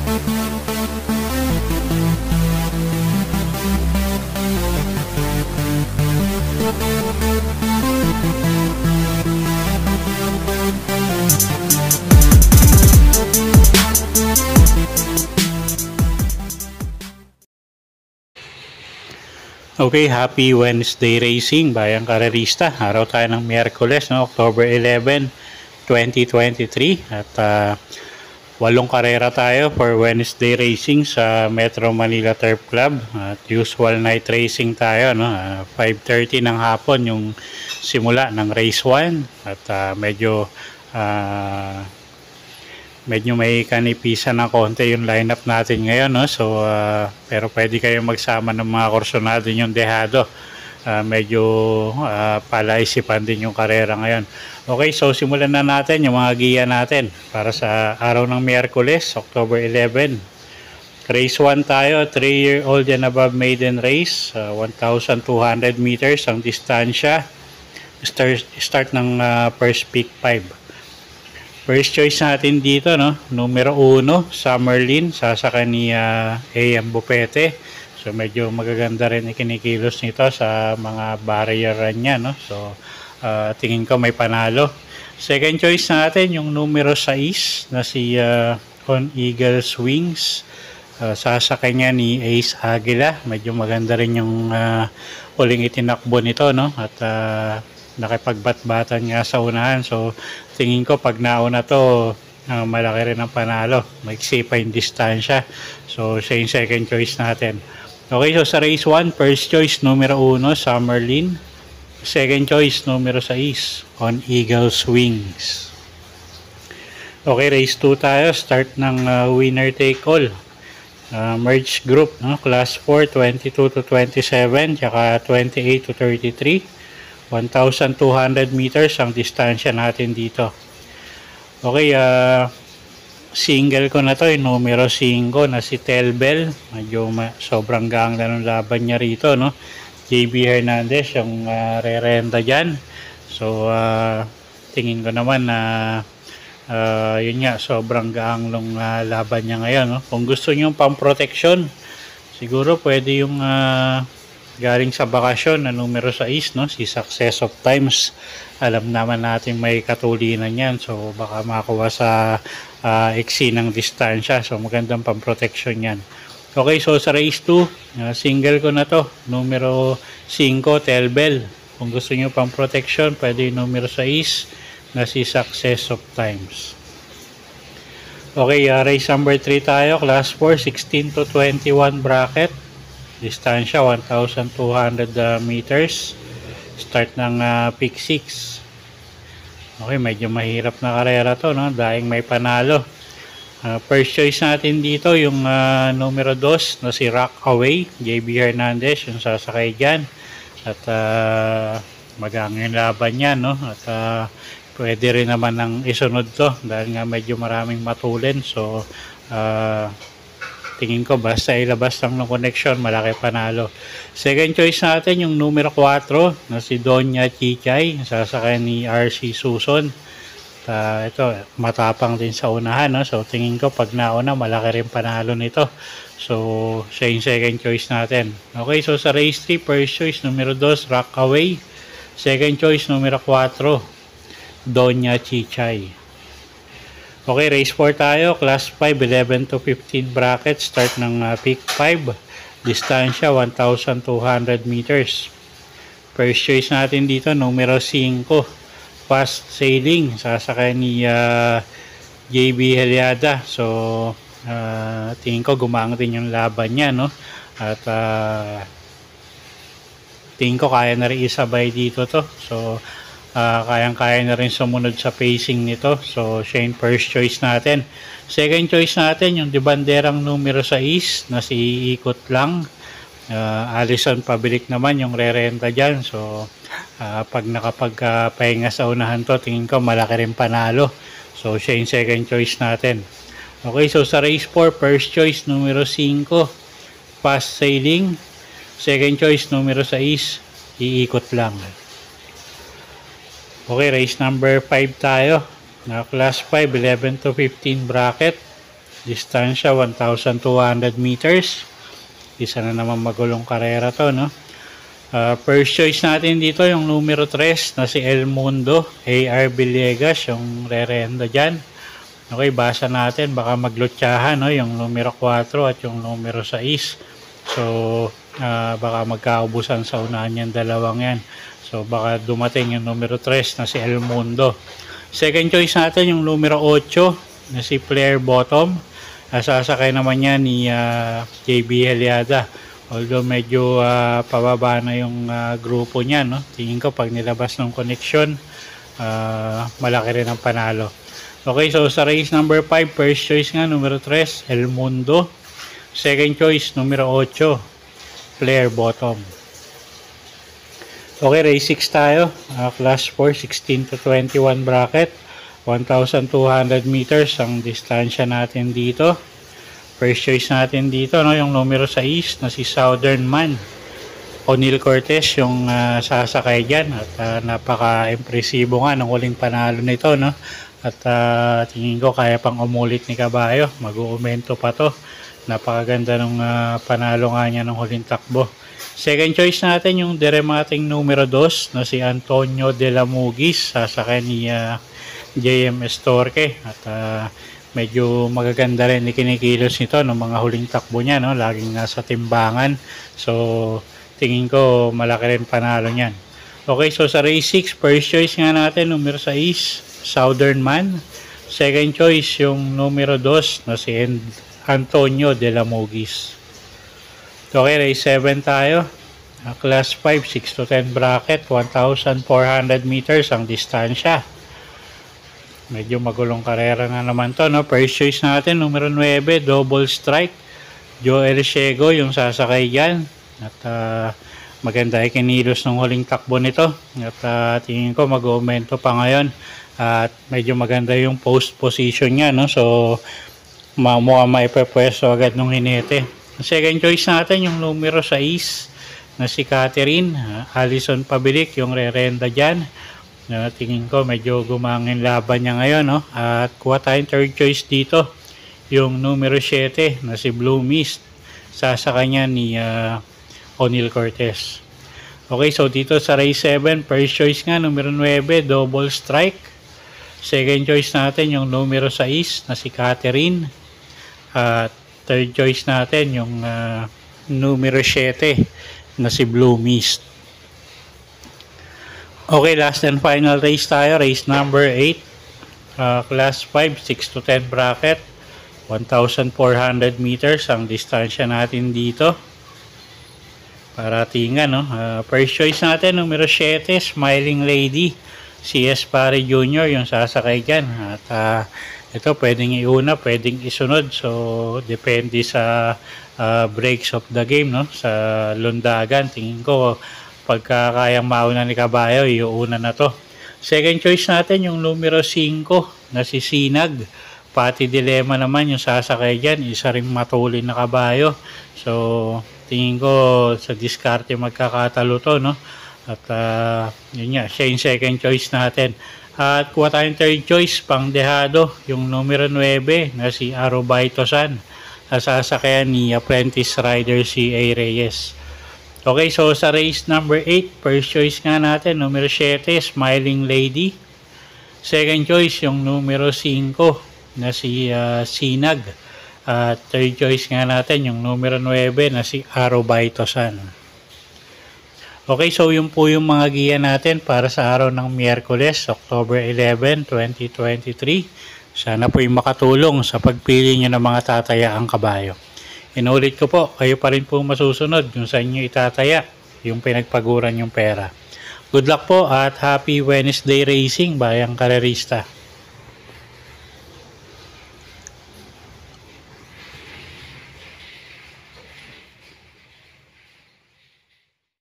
Okay, happy Wednesday racing, bayang karerista. Araw tayo ng Miyerkules, no? October 11, 2023. At 8 karera tayo for Wednesday racing sa Metro Manila Turf Club. At usual night racing tayo, no? 5:30 ng hapon yung simula ng race 1. At medyo may kanipisan na konti yung lineup natin ngayon, no? So pero pwede kayong magsama ng mga kursunado yung dehado. Medyo palaisipan din yung karera ngayon. Okay, so simulan na natin yung mga giya natin para sa araw ng Miyerkules, October 11. Race 1 tayo, 3-year-old and above maiden race, 1,200 meters ang distansya. Start ng first pick 5. First choice natin dito, no? Numero 1, Summerlin, sasaka ni A.M. Bupete. So medyo magaganda rin ikinikilos nito sa mga barrier niya, no? So tingin ko may panalo. Second choice natin yung numero 6 na si On Eagle's Wings. Sasakay niya ni Ace Aguila. Medyo maganda rin yung huling itinakbo nito, no? At nakipagbat-batan nga sa unahan. So tingin ko pag nauna to, malaki rin ang panalo. Maiksi pa yung distansya. So siya yung second choice natin. Okay, so sa race 1, first choice numero 1, Summerlin. Second choice numero 6, On Eagle's Wings. Okay, race 2 tayo. Start ng winner take all. Merge group, no? Class 4, 22 to 27, tsaka 28 to 33. 1,200 meters ang distansya natin dito. Okay, single ko na to, yung numero 5 na si Telbel. Medyo sobrang ganda ng laban niya rito, no? JB Hernandez yung re-renta dyan. So tingin ko naman na yun nga, sobrang gaang ng laban niya ngayon, no? Kung gusto niyo pang protection, siguro pwede yung galing sa bakasyon na numero 6, no? Si Success of Times. Alam naman natin may katulinan yan. So baka makuha sa eksi ng distansya. So magandang pang-protection yan. Okay, so sa race 2, single ko na to. Numero 5, Telbel. Kung gusto nyo pang-protection, pwede yung numero 6 na si Success of Times. Okay, race number 3 tayo. Class 4, 16 to 21 bracket. Distansya 1,200 meters. Start ng pick 6. Okay, medyo mahirap na karera to, no? Dahil may panalo. First choice natin dito yung numero 2 na si Rockaway, JB Hernandez, yung sasakay dyan. At magandang laban yan, no? At pwede rin naman ng isunod to dahil nga medyo maraming matulin. So tingin ko basta ilabas lang ng connection, malaki panalo. Second choice natin yung numero 4 na si Donya Chichay, sasakay ni RC Suson. Ito, matapang din sa unahan, no? So tingin ko pag nauna, malaki rin panalo nito. So siya yung second choice natin. Okay, so sa race 3, first choice numero 2, Rockaway. Second choice numero 4, Donya Chichay. Okay, race 4 tayo. Class 5, 11 to 15 bracket. Start ng pick 5. Distansya, 1,200 meters. First choice natin dito, numero 5. Fast Sailing. Sasakay ni JB Heliada. So, tingin ko gumaang din yung laban niya, no? At tingin ko kaya na rin isabay dito to. So, kayang-kaya na rin sumunod sa pacing nito. So siya yung first choice natin. Second choice natin yung dibanderang numero 6 na si Ikot Lang. Alison Pabilik naman yung re-renta dyan. So pag nakapagpahinga sa unahan to, tingin ko malaki rin panalo. So siya yung second choice natin. Okay, so sa race 4, first choice numero 5, Fast Sailing. Second choice numero 6, Iikot Lang. Okay, race number 5 tayo. Class 5, 11 to 15 bracket. Distansya 1,200 meters. Isa na naman magulong karera to, no? First choice natin dito yung numero 3 na si El Mundo, AR Villegas, yung re-renda dyan. Okay, basa natin, baka maglutsahan, no? Yung numero 4 at yung numero 6. So, baka magkaubusan sa unahan yung dalawang yan. So, baka dumating yung numero 3 na si El Mundo. Second choice natin yung numero 8 na si Player Bottom. Sasakay naman yan ni JB Heliada. Although medyo pababa na yung grupo niya, no? Tingin ko pag nilabas ng connection, malaki rin ang panalo. Okay, so sa race number 5, first choice nga, numero 3, El Mundo. Second choice, numero 8, Player Bottom. Okay, race 6 tayo. Class 4, 16 to 21 bracket. 1,200 meters ang distansya natin dito. First choice natin dito, no, yung numero 6 na si Southern Man. O'Neal Cortez yung sasakay dyan. At napaka-impresibo nga ng huling panalo nito, no? At tingin ko kaya pang umulit ni Caballo. Mag-uumento pa to. Napakaganda ng panalo nga niya ng huling takbo. Second choice natin yung deremating numero 2 na si Antonio de la Mugis. Sasakay ni JMS Torque. At medyo magaganda rin ikinikilos nito ng mga huling takbo niya, no? Laging nasa timbangan. So, tingin ko malaki rin panalo niyan. Okay, so sa race 6, first choice nga natin, numero 6, Southern Man. Second choice, yung numero 2 na si Antonio de la Mugis. Okay, race 7 tayo. Class 5, 6 to 10 bracket, 1,400 meters ang distansya. Medyo magulong karera na naman to, no? First choice natin, numero 9, Double Strike. Joel Ciego yung sasakay dyan. At maganda ay kinilos ng huling takbo nito. At tingin ko mag-aumento pa ngayon. At medyo maganda yung post position niya, no? So, mukhang maipapwesto agad nung hinete. Second choice natin, yung numero 6 na si Catherine. Alison Pabilik yung re-renda dyan. Tingin ko medyo gumangin laban niya ngayon, no? At kuha tayong third choice dito, yung numero 7 na si Blue Mist. Sasakay niya ni O'Neal Cortez. Okay, so dito sa race 7, first choice nga, numero 9, Double Strike. Second choice natin yung numero 6 na si Catherine. At third choice natin yung numero 7 na si Blue Mist. Okay, last and final race tayo. Race number 8. Class 5, 6 to 10 bracket. 1,400 meters ang distansya natin dito. Para tingnan, no? First choice natin, numero 7, Smiling Lady. Si S. Pare Jr. yung sasakay dyan. At ito pwedeng iuna, pwedeng isunod. So, depende sa breaks of the game, no? Sa lundagan, tingin ko pagka kayang mauna ni Caballo, iuuna na to. Second choice natin yung numero 5 na si Sinag. Pati Dilema naman yung sasakay dyan. Isa ring matulin na Caballo. So, tingin ko sa diskarte magkakatalo to, no? At yun nga, siya yung second choice natin. At kuha tayong third choice, pang dehado, yung numero 9 na si Arobaito San. Sasakayan ni Apprentice Rider si A. Reyes. Okay, so sa race number 8, first choice nga natin, numero 7, Smiling Lady. Second choice, yung numero 5 na si Sinag. At third choice nga natin, yung numero 9 na si Arobaito San. Okay, so yun po yung mga giya natin para sa araw ng Miyerkules, October 11, 2023. Sana po yung makatulong sa pagpili nyo ng mga tatayaang kabayo. Inulit ko po, kayo pa rin po masusunod kung saan nyo itataya yung pinagpaguran yung pera. Good luck po at happy Wednesday racing, bayang karerista.